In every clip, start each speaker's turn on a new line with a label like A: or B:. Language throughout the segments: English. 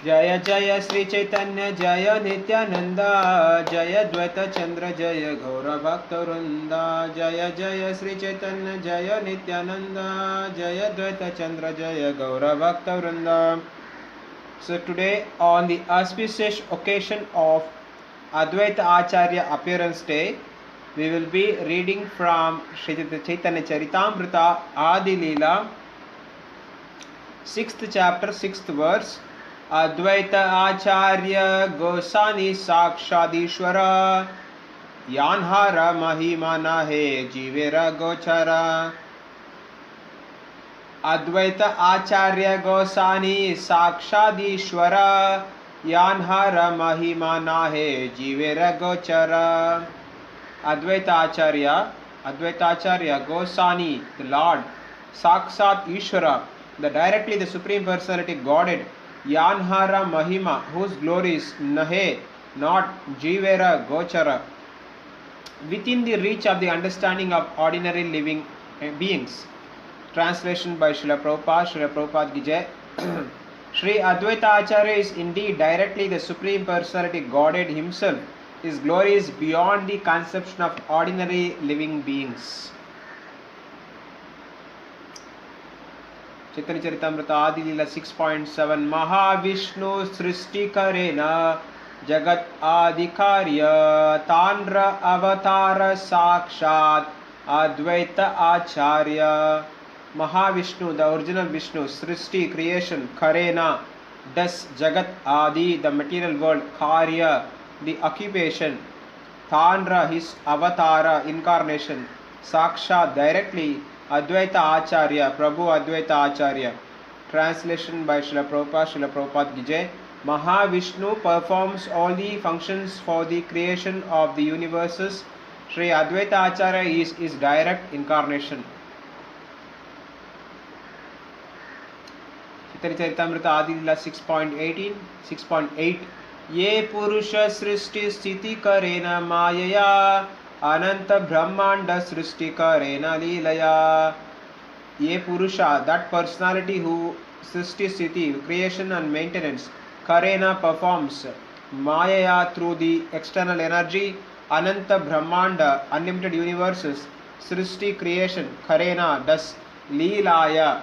A: जय जय श्री चैतन्य जय नित्यानंदा जय द्वैत चंद्र जय गौर भक्त वृंदा जय जय श्री चैतन्य जय नित्यानंदा जय द्वैत चंद्र जय गौर भक्त वृंदा. So today, on the auspicious occasion of Advaita Acharya appearance day, we will be reading from Sri Chaitanya Charitamrita Adi Lila, 6th chapter, 6th verse. Advaita Acharya Gosani Sakshadishwara Yanhara Mahimana He Jivera Gochara. Advaita Acharya Gosani Sakshadishwara Yanhara Mahimana He Jivera Gochara. Advaita Acharya Gosani, the Lord, Sakshat Ishvara, the Supreme Personality Godhead, Yanhara Mahima, whose glories Nahe, not Jivera Gochara, within the reach of the understanding of ordinary living beings. Translation by Srila Prabhupada. Srila Prabhupada ki jai. Sri Advaita Acharya is indeed directly the Supreme Personality Godhead himself. His glory is beyond the conception of ordinary living beings. Chaitanya Charitamrita Adi Lila 6.7. Mahavishnu Srishti Karena Jagat Adhikarya Tanra Avatara Sakshat Advaita Acharya. Mahavishnu, the original Vishnu, Srishti, creation, Karena, does, Jagat Adi, the material world, Karya, the occupation, Tanra, his avatara, incarnation, Saksha, directly, Advaita Acharya, Prabhu Advaita Acharya. Translation by Srila Prabhupada. Srila Prabhupada ki jai. Mahavishnu performs all the functions for the creation of the universes. Sri Advaita Acharya is his direct incarnation. Chaitanya Charitamrita Adi Lila 6.18 6.8. Ye Purusha Srishti Sthiti Karena Mayaya Ananta Brahmanda Srishti Karena Lilaya. Ye Purusha, that personality who Srishti Sthiti, creation and maintenance, Karena performs, Mayaya through the external energy, Ananta Brahmanda, unlimited universes, Srishti creation, Karena does, Lilaya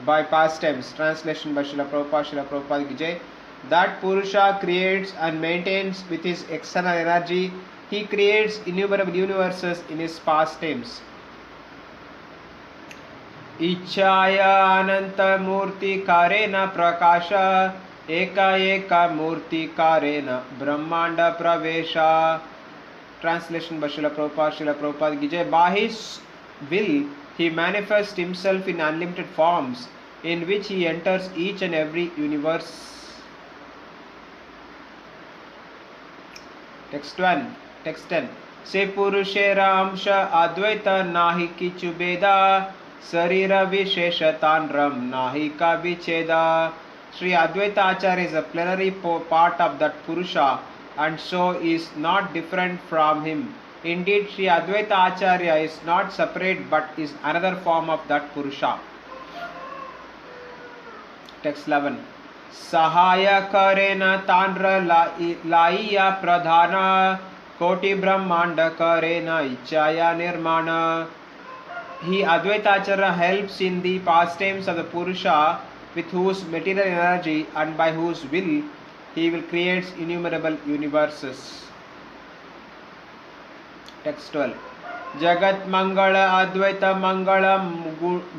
A: by past tense. Translation by Srila Prabhupada. Srila Prabhupada ki jai. That Purusha creates and maintains with his external energy. He creates innumerable universes in his past tense. Ichaya Ananta Murti Karena Prakasha Eka Eka Murti Karena Brahmanda Pravesha. Translation by Srila Prabhupada. Srila Prabhupada ki jai. By his will, he manifests himself in unlimited forms, in which he enters each and every universe. Text 10. Se Purushera Amsha Advaita Nahi Kichu Beda Sarira Vishesha Tanram Nahi Ka Vicheda. Sri Advaita Acharya is a plenary part of that Purusha and so is not different from him. Indeed, Sri Advaita Acharya is not separate but is another form of that Purusha. Text 11. Sahaya Karena Tanra Laiya Pradhana Koti Brahmanda Karena Ichaya Nirmana. He, Advaita Acharya, helps in the pastimes of the Purusha with whose material energy and by whose will he will create innumerable universes. Text 12. Jagat Mangala Advaita Mangala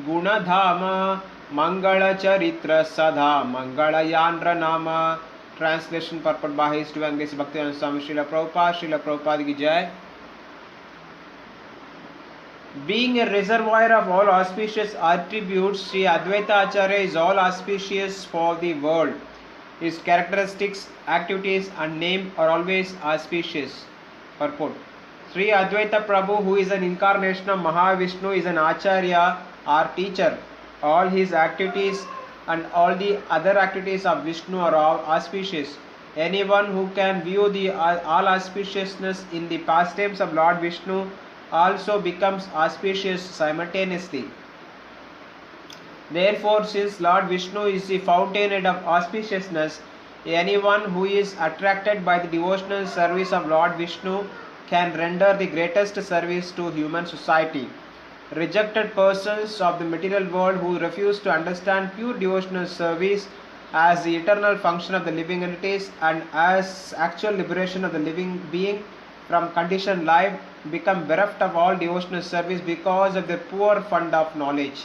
A: Gunadhama Mangala Charitra Sadha Mangala Yandra Nama. Translation purport by His Divine Grace Bhaktivedanta Swami Srila Prabhupada. Srila Prabhupada ki jai. Being a reservoir of all auspicious attributes, Sri Advaita Acharya is all auspicious for the world. His characteristics, activities and name are always auspicious. Purport. Sri Advaita Prabhu, who is an incarnation of Mahavishnu, is an Acharya or teacher. All his activities and all the other activities of Vishnu are all auspicious. Anyone who can view the all auspiciousness in the pastimes of Lord Vishnu also becomes auspicious simultaneously. Therefore, since Lord Vishnu is the fountainhead of auspiciousness, Anyone who is attracted by the devotional service of Lord Vishnu can render the greatest service to human society. Rejected persons of the material world who refuse to understand pure devotional service as the eternal function of the living entities and as actual liberation of the living being from conditioned life become bereft of all devotional service because of their poor fund of knowledge.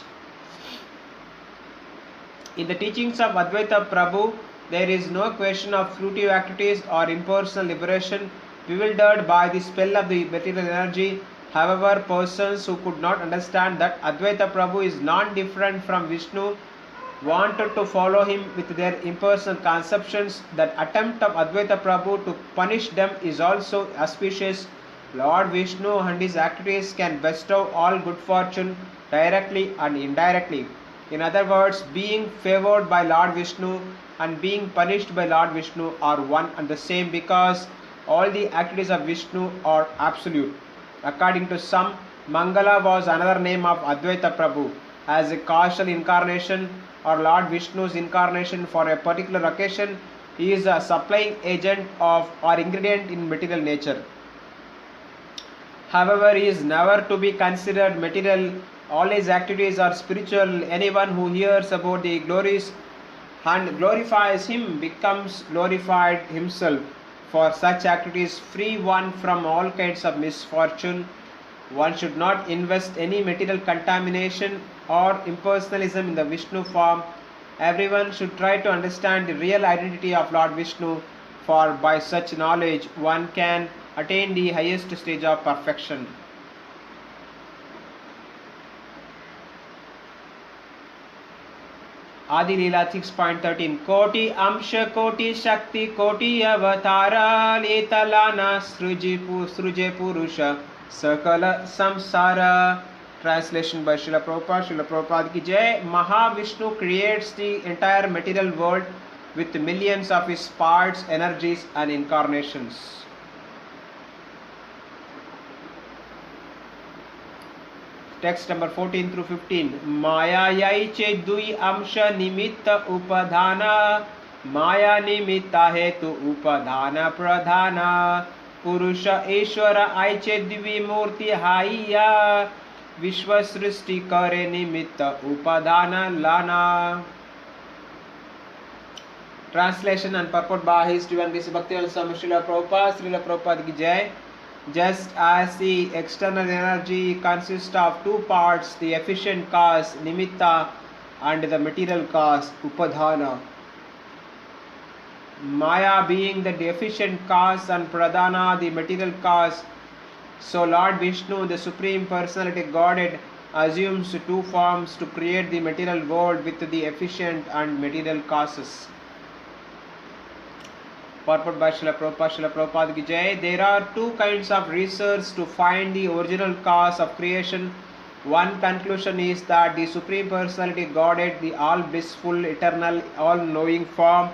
A: In the teachings of Advaita Prabhu, there is no question of fruitive activities or impersonal liberation bewildered by the spell of the material energy. However, persons who could not understand that Advaita Prabhu is non-different from Vishnu wanted to follow him with their impersonal conceptions. That attempt of Advaita Prabhu to punish them is also auspicious. Lord Vishnu and his activities can bestow all good fortune directly and indirectly. In other words, being favored by Lord Vishnu and being punished by Lord Vishnu are one and the same because all the activities of Vishnu are absolute. According to some, Mangala was another name of Advaita Prabhu as a causal incarnation or Lord Vishnu's incarnation for a particular occasion. He is a supplying agent of or ingredient in material nature. However, he is never to be considered material. All his activities are spiritual. Anyone who hears about the glories and glorifies him becomes glorified himself. For such activities free one from all kinds of misfortune. One should not invest any material contamination or impersonalism in the Vishnu form. Everyone should try to understand the real identity of Lord Vishnu, for by such knowledge one can attain the highest stage of perfection. Adi Lila 6.13 Koti Amsha Koti Shakti Koti Avatara Letalana Sruje Purusha Sakala Samsara. Translation by Srila Prabhupada. Srila Prabhupada ki Jai. Mahavishnu creates the entire material world with millions of his parts, energies and incarnations. Text number 14 through 15. Maya yai che dui amsha nimitta upadhana. Maya nimitta hetu upadhana pradhana. Purusha Ishvara aiche divi murti haiya. Vishwa srishti kare nimitta upadhana lana. Translation and purport by His Divine Bhaktivedanta Swami Srila Prabhupada. Srila Prabhupada ki Jai. Just as the external energy consists of two parts, the efficient cause, nimitta, and the material cause, upadhana. Maya being the deficient cause and pradhana, the material cause. So Lord Vishnu, the Supreme Personality Godhead, assumes two forms to create the material world with the efficient and material causes. Purport by Srila Prabhupada. Srila Prabhupada ki Jai. There are two kinds of research to find the original cause of creation. One conclusion is that the Supreme Personality Godhead, the all blissful, eternal, all-knowing form,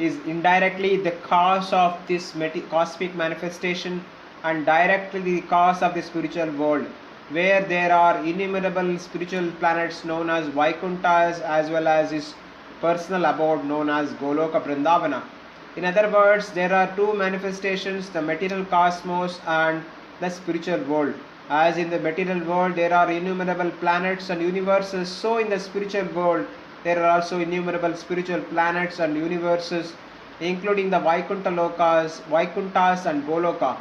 A: is indirectly the cause of this cosmic manifestation and directly the cause of the spiritual world, where there are innumerable spiritual planets known as Vaikunthas as well as his personal abode known as Goloka Vrindavana. In other words, there are two manifestations, the material cosmos and the spiritual world. As in the material world there are innumerable planets and universes, so in the spiritual world there are also innumerable spiritual planets and universes, including the Vaikunthas and Goloka.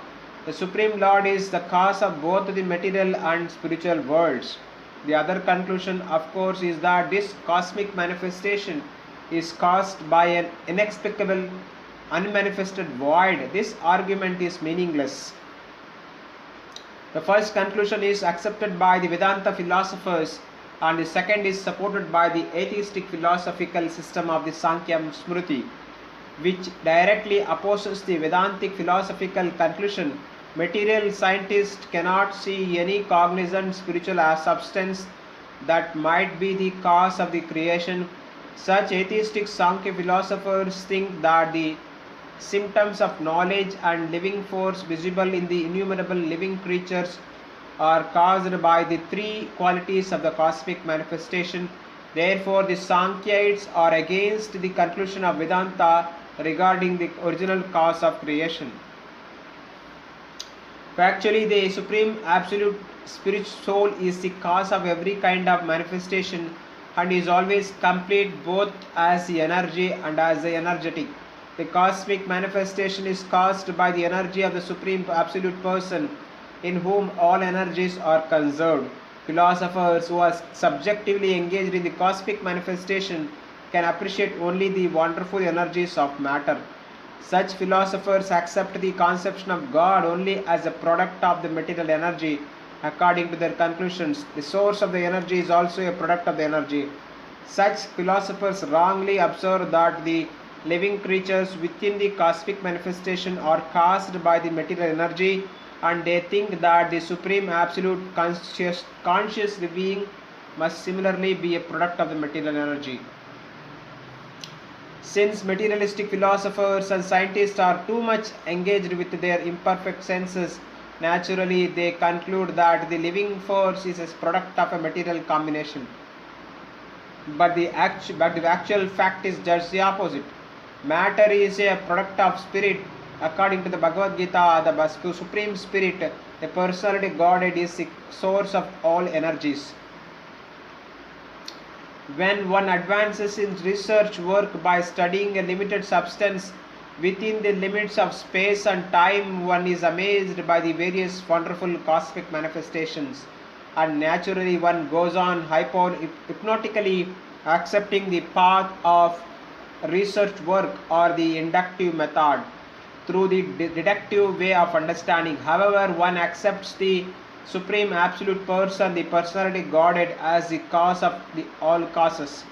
A: The Supreme Lord is the cause of both the material and spiritual worlds. The other conclusion, of course, is that this cosmic manifestation is caused by an inexplicable, unmanifested void. This argument is meaningless. The first conclusion is accepted by the Vedanta philosophers, and the second is supported by the atheistic philosophical system of the Sankhya Smriti, which directly opposes the Vedantic philosophical conclusion. Material scientists cannot see any cognizant spiritual substance that might be the cause of the creation. Such atheistic Sankhya philosophers think that the symptoms of knowledge and living force visible in the innumerable living creatures are caused by the three qualities of the cosmic manifestation. Therefore, the Sankhyites are against the conclusion of Vedanta regarding the original cause of creation. Actually, the Supreme Absolute Spirit Soul is the cause of every kind of manifestation and is always complete both as the energy and as the energetic. The cosmic manifestation is caused by the energy of the Supreme Absolute Person in whom all energies are conserved. Philosophers who are subjectively engaged in the cosmic manifestation can appreciate only the wonderful energies of matter. Such philosophers accept the conception of God only as a product of the material energy. According to their conclusions, the source of the energy is also a product of the energy. Such philosophers wrongly observe that the living creatures within the cosmic manifestation are caused by the material energy, and they think that the Supreme Absolute conscious being must similarly be a product of the material energy. Since materialistic philosophers and scientists are too much engaged with their imperfect senses, naturally they conclude that the living force is a product of a material combination. But the actual fact is just the opposite. Matter is a product of spirit. According to the Bhagavad Gita, the Supreme Spirit, the personality Godhead, is the source of all energies. When one advances in research work by studying a limited substance within the limits of space and time, one is amazed by the various wonderful cosmic manifestations, and naturally one goes on hypnotically accepting the path of research work or the inductive method through the deductive way of understanding. However, one accepts the Supreme Absolute Person, the Personality Godhead, as the cause of all causes,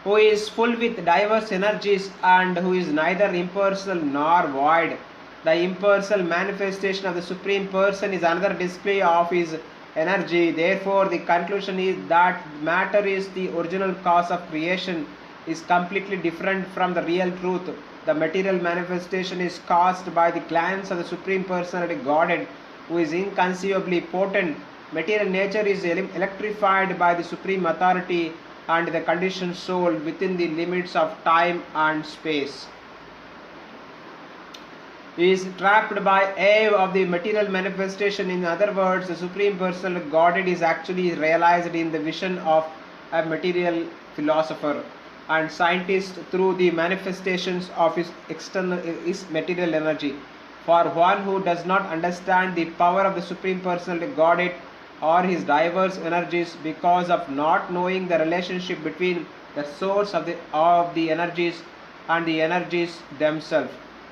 A: who is full with diverse energies and who is neither impersonal nor void. The impersonal manifestation of the Supreme Person is another display of his energy. Therefore, the conclusion is that matter is the original cause of creation is completely different from the real truth. The material manifestation is caused by the glance of the Supreme Personality Godhead, who is inconceivably potent. Material nature is electrified by the Supreme Authority and the conditioned soul within the limits of time and space. He is trapped by awe of the material manifestation. In other words, the Supreme Personal Godhead is actually realized in the vision of a material philosopher and scientist through the manifestations of his material energy. For one who does not understand the power of the Supreme Personal Godhead or his diverse energies because of not knowing the relationship between the source of the energies and the energies themselves,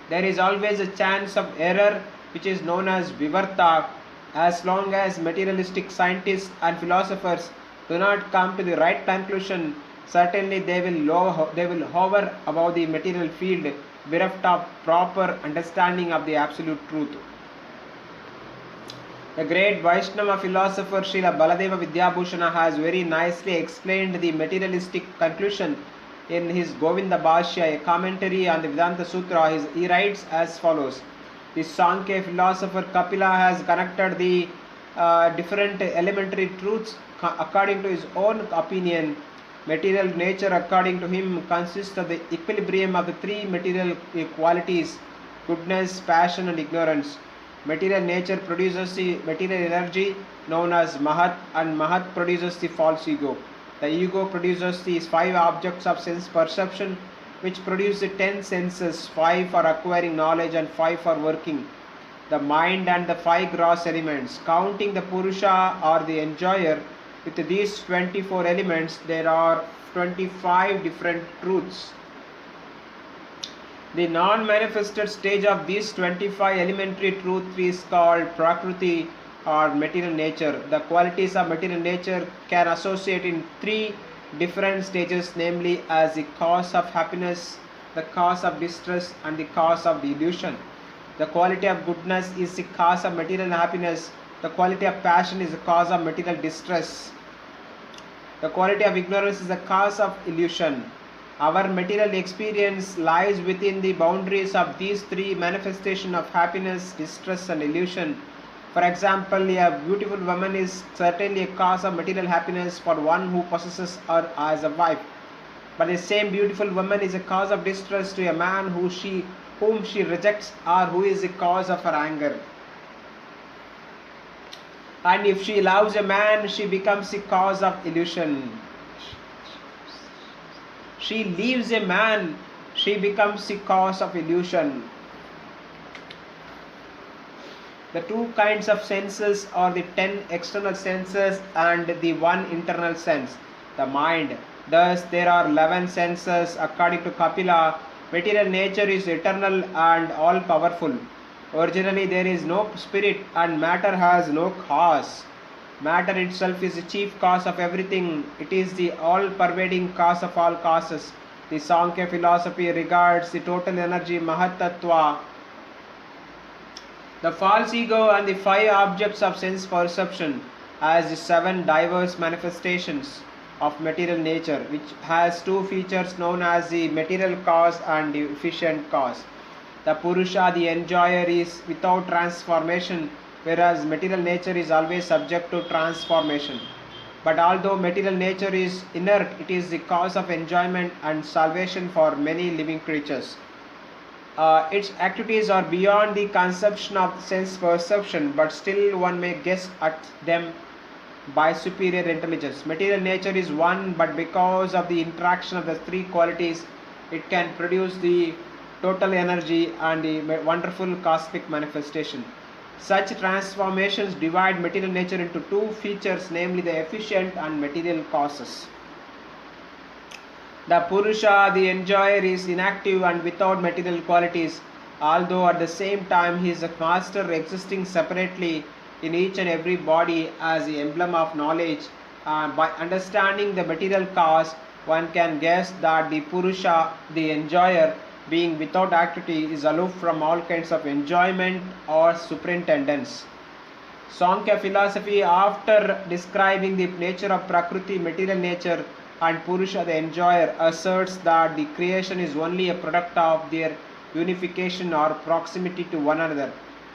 A: there is always a chance of error, which is known as vivarta. As long as materialistic scientists and philosophers do not come to the right conclusion, certainly they will hover above the material field, bereft of proper understanding of the absolute truth. The great Vaishnava philosopher Srila Baladeva Vidyabhushana has very nicely explained the materialistic conclusion in his Govinda Bhashya, a commentary on the Vedanta Sutra. He writes as follows: the Sankhya philosopher Kapila has connected the different elementary truths according to his own opinion. Material nature, according to him, consists of the equilibrium of the three material qualities: goodness, passion, and ignorance. Material nature produces the material energy known as Mahat, and Mahat produces the false ego. The ego produces these 5 objects of sense perception, which produce the 10 senses, 5 for acquiring knowledge and 5 for working. The mind and the 5 gross elements. Counting the Purusha or the enjoyer, with these 24 elements, there are 25 different truths. The non-manifested stage of these 25 elementary truths is called Prakriti or material nature. The qualities of material nature can associate in 3 different stages, namely as the cause of happiness, the cause of distress, and the cause of the illusion. The quality of goodness is the cause of material happiness. The quality of passion is the cause of material distress. The quality of ignorance is the cause of illusion. Our material experience lies within the boundaries of these 3 manifestations of happiness, distress, and illusion. For example, a beautiful woman is certainly a cause of material happiness for one who possesses her as a wife. But the same beautiful woman is a cause of distress to a man whom she rejects, or who is the cause of her anger. And if she loves a man, she becomes the cause of illusion. She leaves a man, she becomes the cause of illusion. The two kinds of senses are the 10 external senses and the one internal sense, the mind. Thus, there are 11 senses. According to Kapila, material nature is eternal and all powerful. Originally, there is no spirit and matter has no cause. Matter itself is the chief cause of everything. It is the all-pervading cause of all causes. The Sankhya philosophy regards the total energy Mahatattva, the false ego, and the 5 objects of sense perception as the 7 diverse manifestations of material nature, which has 2 features known as the material cause and the efficient cause. The Purusha, the enjoyer, is without transformation, whereas material nature is always subject to transformation. But although material nature is inert, it is the cause of enjoyment and salvation for many living creatures. Its activities are beyond the conception of sense perception, but still one may guess at them by superior intelligence. Material nature is one, but because of the interaction of the 3 qualities, it can produce the total energy and the wonderful cosmic manifestation. Such transformations divide material nature into 2 features, namely the efficient and material causes. The Purusha, the enjoyer, is inactive and without material qualities, although at the same time he is a master existing separately in each and every body as the emblem of knowledge. By understanding the material cause, one can guess that the Purusha, the enjoyer, being without activity, is aloof from all kinds of enjoyment or superintendence. Sankhya philosophy, after describing the nature of Prakriti, material nature, and Purusha, the enjoyer, asserts that the creation is only a product of their unification or proximity to one another.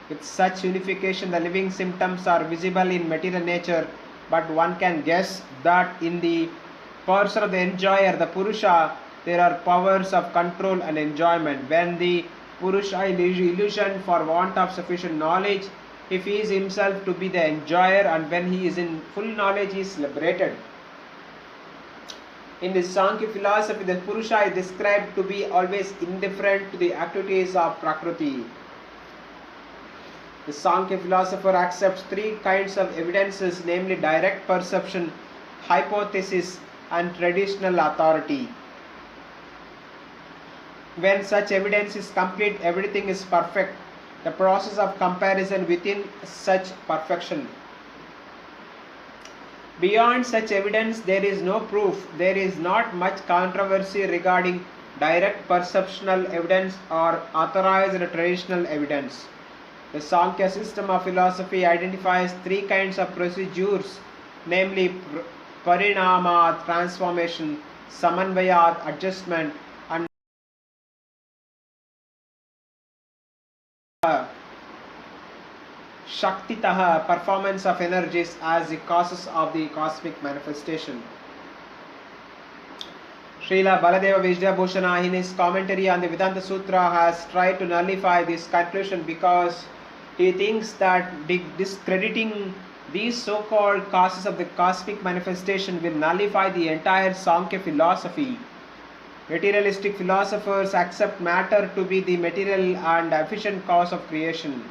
A: With such unification, the living symptoms are visible in material nature, but one can guess that in the person of the enjoyer, the Purusha, there are powers of control and enjoyment. When the Purusha is illusion for want of sufficient knowledge, he feels himself to be the enjoyer, and when he is in full knowledge, he is liberated. In the Sankhya philosophy, the Purusha is described to be always indifferent to the activities of Prakriti. The Sankhya philosopher accepts 3 kinds of evidences, namely direct perception, hypothesis, and traditional authority. When such evidence is complete, everything is perfect. The process of comparison within such perfection. Beyond such evidence, there is no proof. There is not much controversy regarding direct perceptional evidence or authorized traditional evidence. The Sankhya system of philosophy identifies 3 kinds of procedures, namely parinama, transformation, samanvayat, adjustment, and Shaktitaha, performance of energies, as the causes of the cosmic manifestation. Srila Baladeva Vidyabhushana, in his commentary on the Vedanta Sutra, has tried to nullify this conclusion because he thinks that discrediting these so-called causes of the cosmic manifestation will nullify the entire Sankhya philosophy. Materialistic philosophers accept matter to be the material and efficient cause of creation.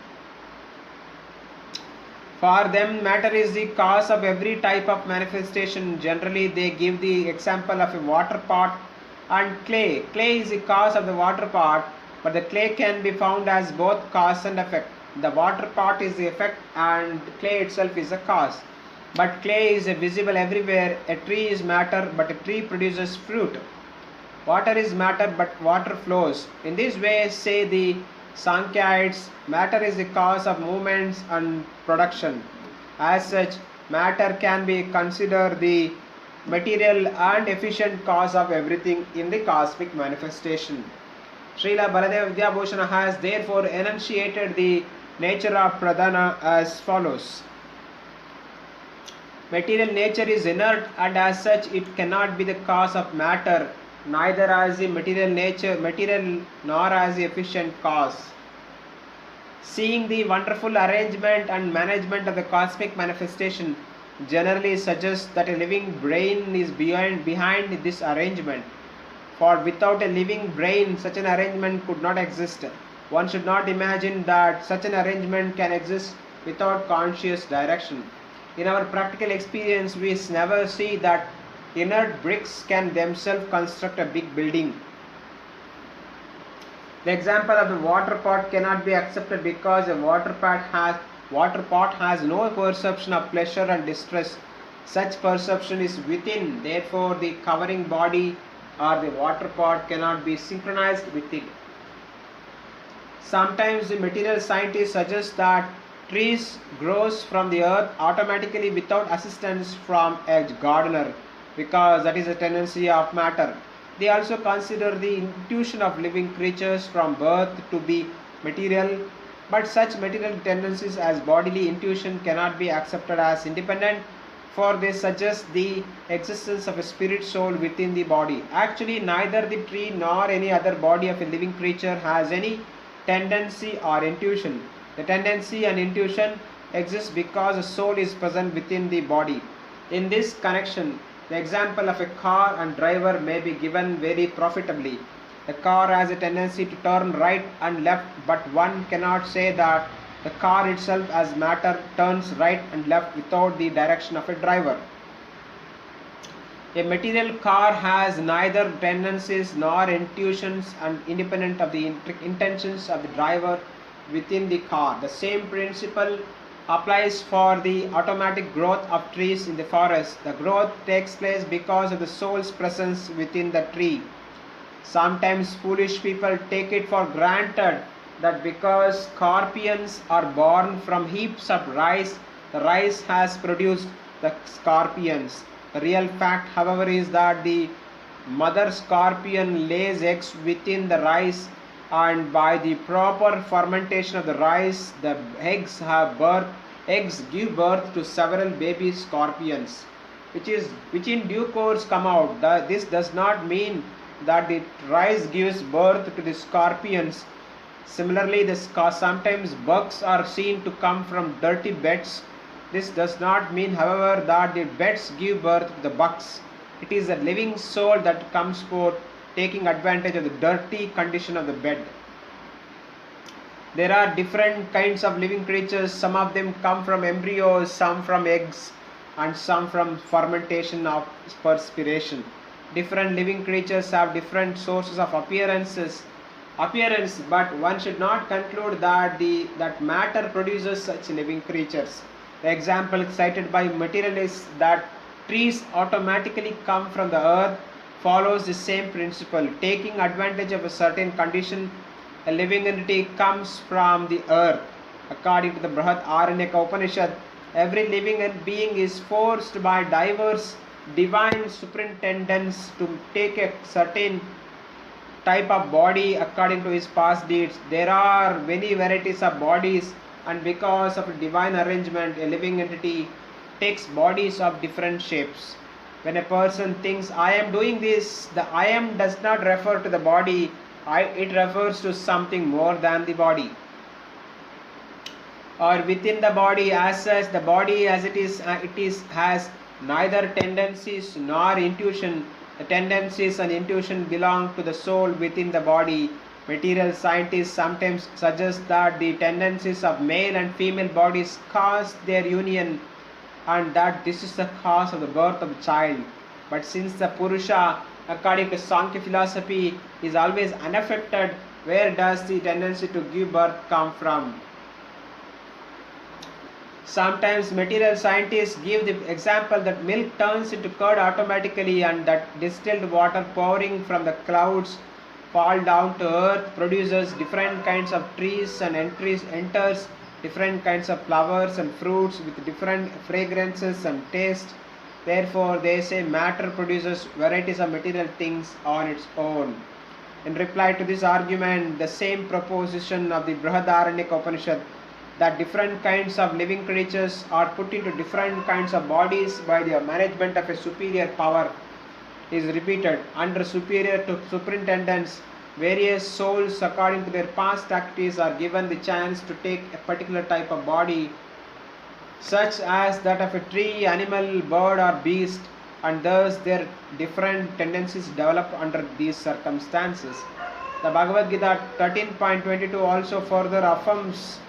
A: For them, matter is the cause of every type of manifestation. Generally, they give the example of a water pot and clay. Clay is the cause of the water pot, but the clay can be found as both cause and effect. The water pot is the effect and clay itself is the cause. But clay is visible everywhere. A tree is matter, but a tree produces fruit. Water is matter, but water flows. In this way, say the Sankhyites, matter is the cause of movements and production. As such, matter can be considered the material and efficient cause of everything in the cosmic manifestation. Srila Baladeva Vidyabhushana has therefore enunciated the nature of pradhana as follows. Material nature is inert, and as such it cannot be the cause of matter, neither as the material nor as the efficient cause. Seeing the wonderful arrangement and management of the cosmic manifestation generally suggests that a living brain is behind this arrangement. For without a living brain, such an arrangement could not exist. One should not imagine that such an arrangement can exist without conscious direction. In our practical experience, we never see that inert bricks can themselves construct a big building. The example of the water pot cannot be accepted because a water pot has no perception of pleasure and distress. Such perception is within, therefore the covering body or the water pot cannot be synchronized with it. Sometimes the material scientists suggest that trees grows from the earth automatically without assistance from a gardener, because that is a tendency of matter. They also consider the intuition of living creatures from birth to be material, but such material tendencies as bodily intuition cannot be accepted as independent, for they suggest the existence of a spirit soul within the body. Actually, neither the tree nor any other body of a living creature has any tendency or intuition. The tendency and intuition exist because a soul is present within the body. In this connection, the example of a car and driver may be given very profitably. The car has a tendency to turn right and left, but one cannot say that the car itself as matter turns right and left without the direction of a driver. A material car has neither tendencies nor intuitions and independent of the intentions of the driver within the car. The same principle applies for the automatic growth of trees in the forest. The growth takes place because of the soul's presence within the tree. Sometimes foolish people take it for granted that because scorpions are born from heaps of rice, the rice has produced the scorpions. The real fact, however, is that the mother scorpion lays eggs within the rice, and by the proper fermentation of the rice, the eggs give birth to several baby scorpions, which in due course come out. This does not mean that the rice gives birth to the scorpions. Similarly, sometimes bugs are seen to come from dirty beds. This does not mean, however, that the beds give birth to the bugs. It is a living soul that comes forth, taking advantage of the dirty condition of the bed. There are different kinds of living creatures. Some of them come from embryos, some from eggs, and some from fermentation of perspiration. Different living creatures have different sources of appearance, but one should not conclude that matter produces such living creatures. The example cited by materialists that trees automatically come from the earth follows the same principle. Taking advantage of a certain condition, a living entity comes from the earth. According to the Brihadaranyaka Upanishad, every living being is forced by diverse divine superintendents to take a certain type of body according to his past deeds. There are many varieties of bodies, and because of a divine arrangement, a living entity takes bodies of different shapes. When a person thinks, I am doing this, the I am does not refer to the body, it refers to something more than the body. Or within the body as such, the body as it is has neither tendencies nor intuition. The tendencies and intuition belong to the soul within the body. Material scientists sometimes suggest that the tendencies of male and female bodies cause their union, and that this is the cause of the birth of the child. But since the Purusha, according to Sankhya philosophy, is always unaffected, where does the tendency to give birth come from? Sometimes material scientists give the example that milk turns into curd automatically, and that distilled water pouring from the clouds fall down to earth produces different kinds of trees and enters different kinds of flowers and fruits with different fragrances and taste. Therefore, they say matter produces varieties of material things on its own. In reply to this argument, the same proposition of the Brihadaranyaka Upanishad, that different kinds of living creatures are put into different kinds of bodies by the management of a superior power, is repeated. Under superior to superintendents, various souls according to their past activities are given the chance to take a particular type of body, such as that of a tree, animal, bird or beast, and thus their different tendencies develop under these circumstances. The Bhagavad Gita 13.22 also further affirms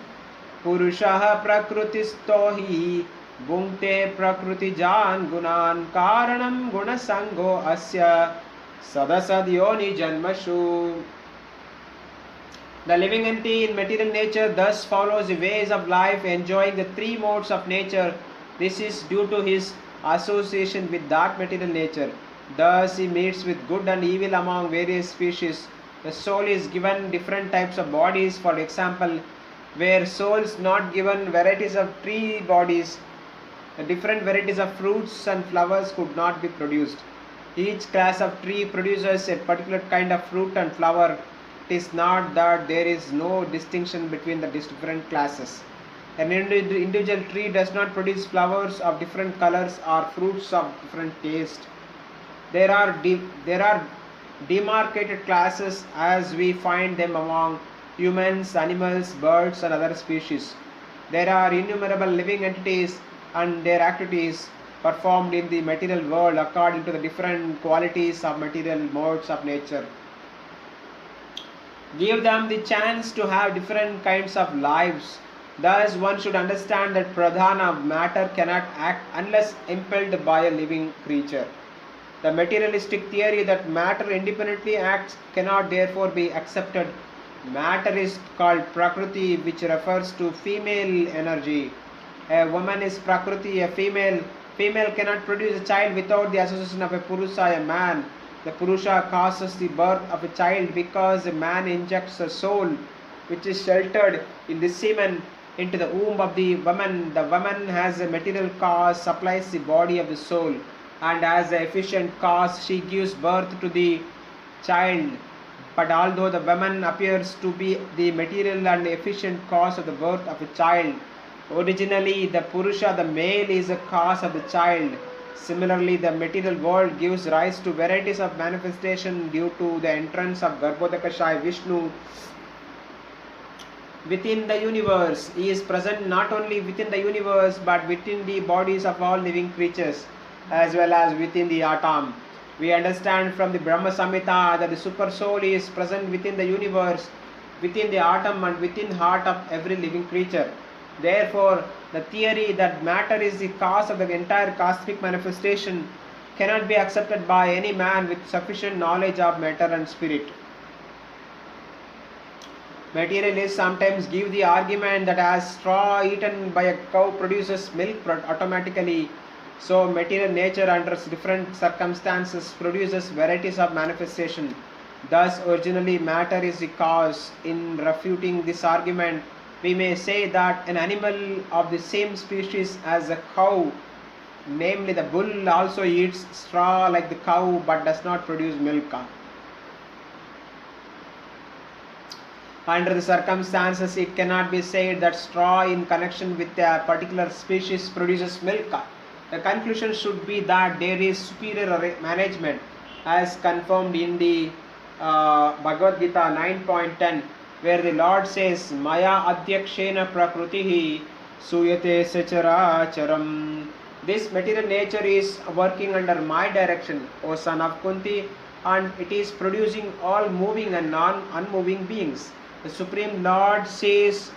A: Purushaha prakrutisto hi bhungte prakrutijan gunan karanam gunasango asya sadasad yoni janmashu. The living entity in material nature thus follows the ways of life, enjoying the three modes of nature. This is due to his association with that material nature. Thus he meets with good and evil among various species. The soul is given different types of bodies. For example, where souls not given varieties of tree bodies, different varieties of fruits and flowers could not be produced. Each class of tree produces a particular kind of fruit and flower. It is not that there is no distinction between the different classes. An individual tree does not produce flowers of different colors or fruits of different taste. There are demarcated classes as we find them among humans, animals, birds and other species. There are innumerable living entities and their activities performed in the material world according to the different qualities of material modes of nature. Give them the chance to have different kinds of lives. Thus one should understand that pradhana, matter, cannot act unless impelled by a living creature. The materialistic theory that matter independently acts cannot therefore be accepted. Matter is called prakriti, which refers to female energy. A woman is prakriti, a female. Female cannot produce a child without the association of a purusha, a man. The purusha causes the birth of a child because a man injects a soul which is sheltered in the semen into the womb of the woman. The woman has a material cause, supplies the body of the soul, and as the efficient cause she gives birth to the child. But although the woman appears to be the material and efficient cause of the birth of a child, originally the purusha, the male, is the cause of the child. Similarly, the material world gives rise to varieties of manifestation due to the entrance of Garbhodakashayi Vishnu within the universe. He is present not only within the universe but within the bodies of all living creatures as well as within the atom. We understand from the Brahma Samhita that the super soul is present within the universe, within the atom and within heart of every living creature. Therefore, the theory that matter is the cause of the entire cosmic manifestation cannot be accepted by any man with sufficient knowledge of matter and spirit. Materialists sometimes give the argument that as straw eaten by a cow produces milk automatically, so material nature under different circumstances produces varieties of manifestation. Thus, originally matter is the cause. In refuting this argument, we may say that an animal of the same species as a cow, namely the bull, also eats straw like the cow but does not produce milk. Under the circumstances, it cannot be said that straw in connection with a particular species produces milk. The conclusion should be that there is superior management as confirmed in the Bhagavad Gita 9.10, where the Lord says, Maya adhyakshena prakritihi suyate sachara charam. This material nature is working under my direction, O son of Kunti, and it is producing all moving and non-unmoving beings. The Supreme Lord says,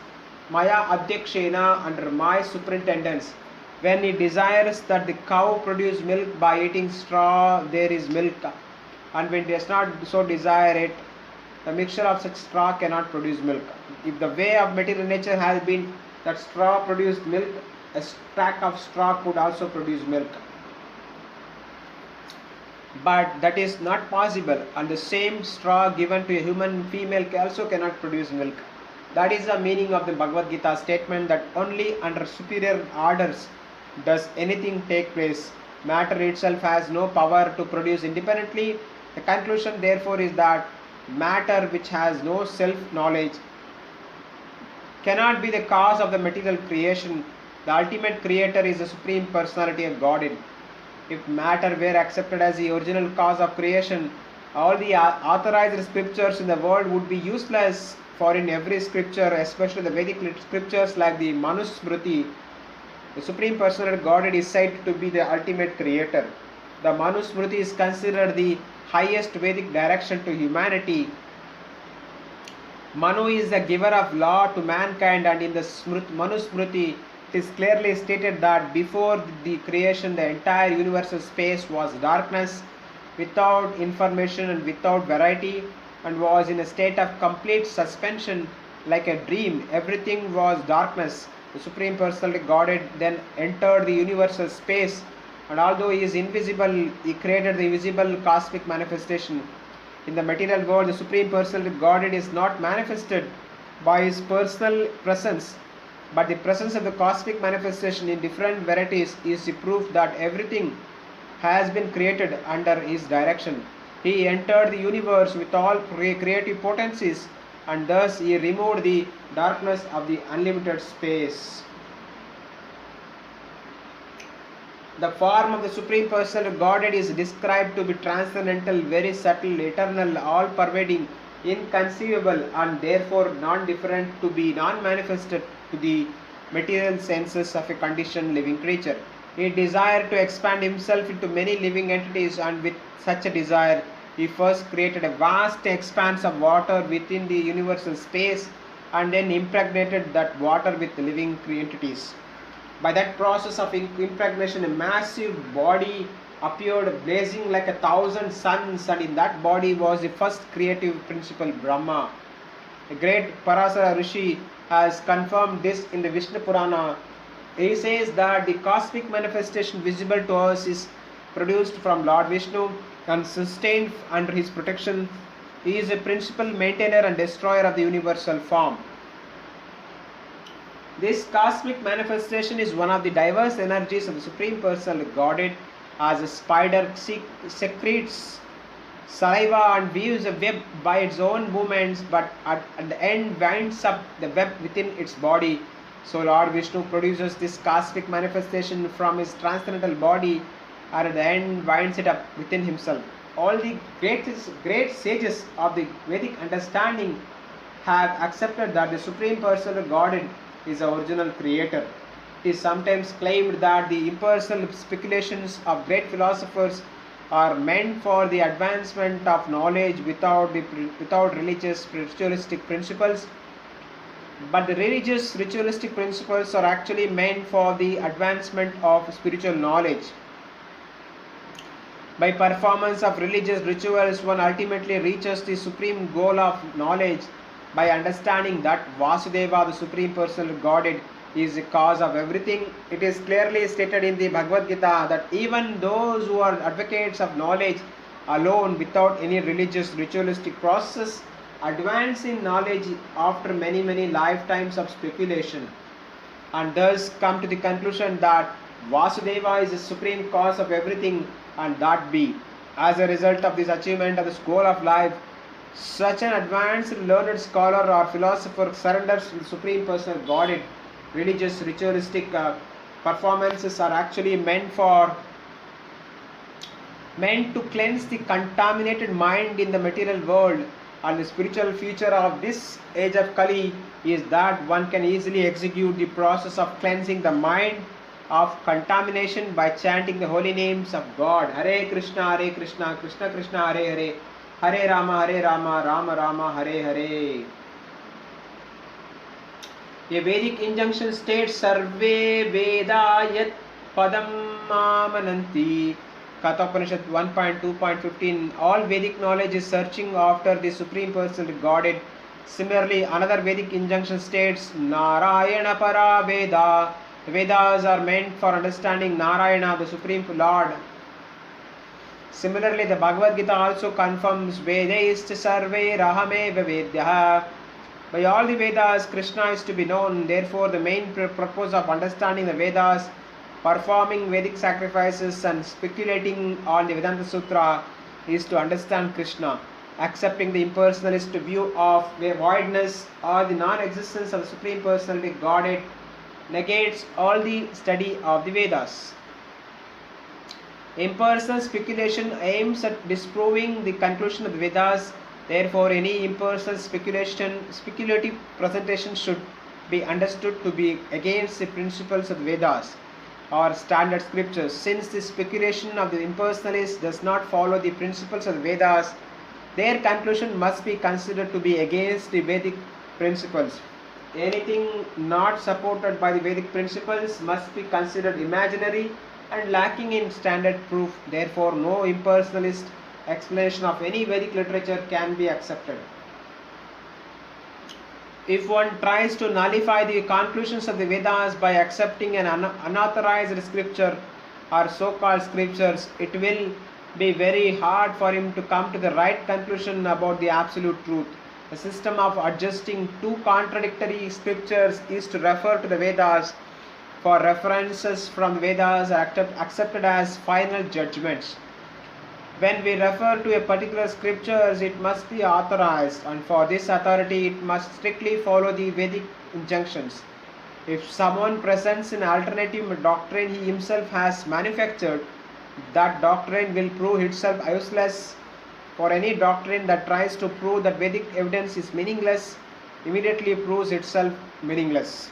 A: Maya adhyakshena, under my superintendence. When he desires that the cow produce milk by eating straw, there is milk. And when he does not so desire it, the mixture of such straw cannot produce milk. If the way of material nature has been that straw produced milk, a stack of straw could also produce milk. But that is not possible, and the same straw given to a human female also cannot produce milk. That is the meaning of the Bhagavad Gita statement that only under superior orders does anything take place. Matter itself has no power to produce independently. The conclusion therefore is that matter, which has no self-knowledge, cannot be the cause of the material creation. The ultimate creator is the Supreme Personality of Godhead. If matter were accepted as the original cause of creation, all the authorized scriptures in the world would be useless, for in every scripture, especially the Vedic scriptures like the Manusmriti, the Supreme Personality Godhead is said to be the ultimate creator. The Manusmriti is considered the highest Vedic direction to humanity. Manu is the giver of law to mankind, and in the Manusmriti it is clearly stated that before the creation the entire universal space was darkness, without information and without variety, and was in a state of complete suspension like a dream. Everything was darkness. The Supreme Personality Godhead then entered the universal space, and although he is invisible, he created the visible cosmic manifestation. In the material world, the Supreme Personality Godhead is not manifested by his personal presence, but the presence of the cosmic manifestation in different varieties is the proof that everything has been created under his direction. He entered the universe with all creative potencies, and thus he removed the darkness of the unlimited space. The form of the Supreme Personal Godhead is described to be transcendental, very subtle, eternal, all-pervading, inconceivable, and therefore non-different, to be non-manifested to the material senses of a conditioned living creature. He desired to expand himself into many living entities, and with such a desire, he first created a vast expanse of water within the universal space, and then impregnated that water with living entities. By that process of impregnation, a massive body appeared blazing like 1,000 suns, and in that body was the first creative principle, Brahma. A great Parasara Rishi has confirmed this in the Vishnu Purana. He says that the cosmic manifestation visible to us is produced from Lord Vishnu and sustained under his protection. He is a principal maintainer and destroyer of the universal form. This cosmic manifestation is one of the diverse energies of the Supreme Personal Godhead. As a spider secretes saliva and weaves a web by its own movements, but at the end winds up the web within its body, so Lord Vishnu produces this cosmic manifestation from his transcendental body, and at the end winds it up within himself. All the great sages of the Vedic understanding have accepted that the Supreme Personal Godhead is the original creator. It is sometimes claimed that the impersonal speculations of great philosophers are meant for the advancement of knowledge without religious ritualistic principles, but the religious ritualistic principles are actually meant for the advancement of spiritual knowledge. By performance of religious rituals, one ultimately reaches the supreme goal of knowledge by understanding that Vasudeva, the Supreme Personal Godhead, is the cause of everything. It is clearly stated in the Bhagavad Gita that even those who are advocates of knowledge alone without any religious ritualistic process advance in knowledge after many lifetimes of speculation, and thus come to the conclusion that Vasudeva is the supreme cause of everything, and that be. As a result of this achievement of this goal of life, such an advanced learned scholar or philosopher surrenders to the Supreme Personal Godhead. Religious ritualistic performances are actually meant to cleanse the contaminated mind in the material world, and the spiritual future of this age of Kali is that one can easily execute the process of cleansing the mind of contamination by chanting the holy names of God. Hare Krishna, Krishna Krishna, Hare Hare, Hare Rama, Rama Rama, Hare Hare. A Vedic injunction states, Sarve Veda Yat Padam Mamananti. Kathopanishad 1.2.15. All Vedic knowledge is searching after the Supreme Personal Godhead. Similarly, another Vedic injunction states, Narayana Para Veda. The Vedas are meant for understanding Narayana, the Supreme Lord. Similarly, the Bhagavad Gita also confirms, Vedaist Sarve Rahame Vedyaha. By all the Vedas, Krishna is to be known. Therefore, the main purpose of understanding the Vedas, performing Vedic sacrifices and speculating on the Vedanta Sutra is to understand Krishna. Accepting the impersonalist view of the voidness or the non-existence of the Supreme Personality Godhead negates all the study of the Vedas. Impersonal speculation aims at disproving the conclusion of the Vedas. Therefore, any impersonal speculative presentation should be understood to be against the principles of the Vedas or standard scriptures. Since the speculation of the impersonalists does not follow the principles of the Vedas, their conclusion must be considered to be against the Vedic principles. Anything not supported by the Vedic principles must be considered imaginary and lacking in standard proof. Therefore, no impersonalist explanation of any Vedic literature can be accepted. If one tries to nullify the conclusions of the Vedas by accepting an unauthorized scripture or so-called scriptures, it will be very hard for him to come to the right conclusion about the absolute truth. The system of adjusting two contradictory scriptures is to refer to the Vedas, for references from the Vedas are accepted as final judgments. When we refer to a particular scriptures, it must be authorized, and for this authority it must strictly follow the Vedic injunctions. If someone presents an alternative doctrine he himself has manufactured, that doctrine will prove itself useless. For any doctrine that tries to prove that Vedic evidence is meaningless immediately proves itself meaningless.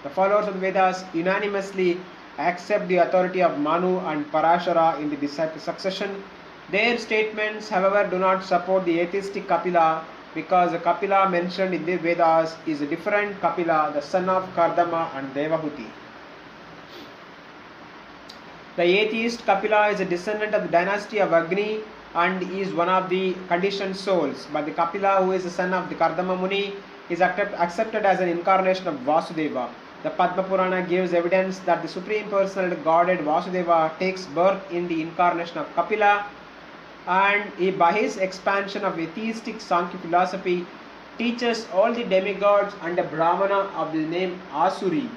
A: The followers of the Vedas unanimously accept the authority of Manu and Parashara in the disciple succession. Their statements, however, do not support the atheistic Kapila, because the Kapila mentioned in the Vedas is a different Kapila, the son of Kardama and Devahuti. The atheist Kapila is a descendant of the dynasty of Agni and is one of the conditioned souls, but the Kapila, who is the son of the Kardama Muni, is accepted as an incarnation of Vasudeva. The Padma Purana gives evidence that the Supreme Personality Godhead Vasudeva takes birth in the incarnation of Kapila, and he, by his expansion of atheistic Sankhya philosophy, teaches all the demigods and the Brahmana of the name Asuri.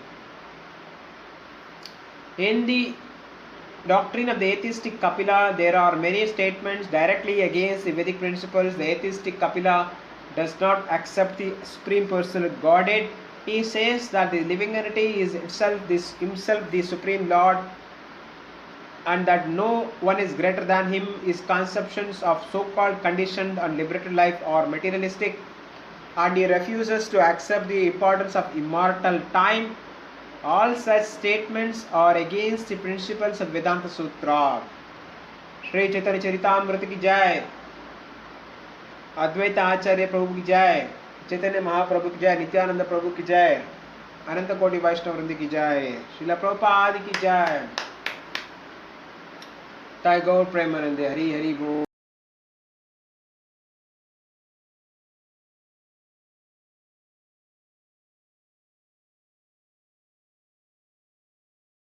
A: In the doctrine of the atheistic Kapila, there are many statements directly against the Vedic principles. The atheistic Kapila does not accept the Supreme Personal Godhead. He says that the living entity is himself the Supreme Lord, and that no one is greater than him. His conceptions of so-called conditioned and liberated life are materialistic, and he refuses to accept the importance of immortal time. All such statements are against the principles of Vedanta Sutra. Shri Chaitanya Charitamrita ki jai, Advaita Acharya Prabhu ki jai, Chaitanya Mahaprabhu ki jai, Nityananda Prabhu ki jai, Ananta Koti Vaishnava Vrinda ki jai, Srila Prabhupada ki jai. Jai Gaur Premanande, Hari Hari Bol.